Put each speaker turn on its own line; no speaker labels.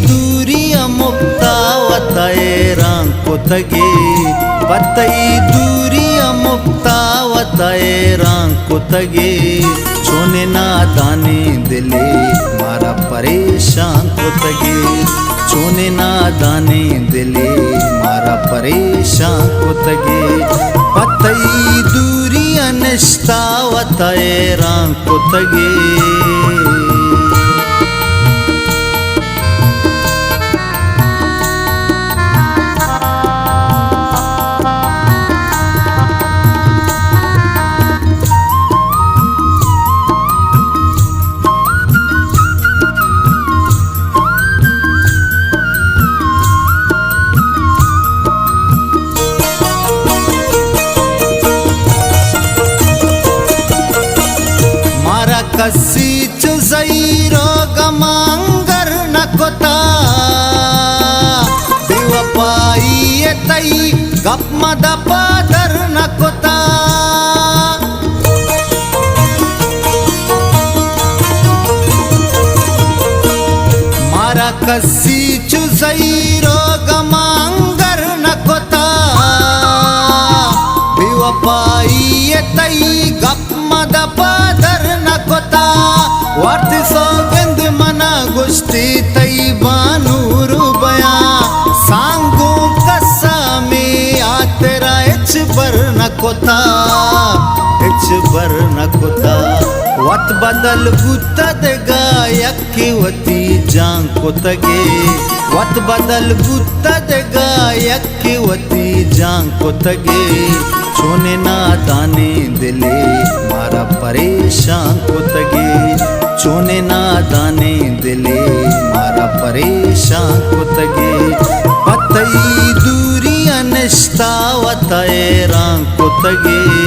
दूरिया मुक्तावताए रांको तगे पतई दूरिया मुक्तावताए रांको तगे छोने ना दाने दिले मारा परेशान को तगे छोने ना दाने दिले मारा परेशान को तगे पतई दूरिया निष्ठावताए रांको तगे कसीच जैरो गमांगर नकोता बेवफाई तई गप मद पादर नकोता मारा कसीच जैरो गमांगर नकोता बेवफाई तई गप मद पादर नकोता वार्ति सौगंध मना गुष्टी तई बानूरु बया सांगो कसा में आतेरा इच बर नकोता इच बर नकोता वत बदल गुतद गायक वती जान को तगे वत बदल गुतद गायक वती जान को तगे छोने ना दाने दिले मारा परेशान को तगे छोने ना दाने दिले मारा परेशान को तगे पतई दूरिया निष्ठावताए रांको तगे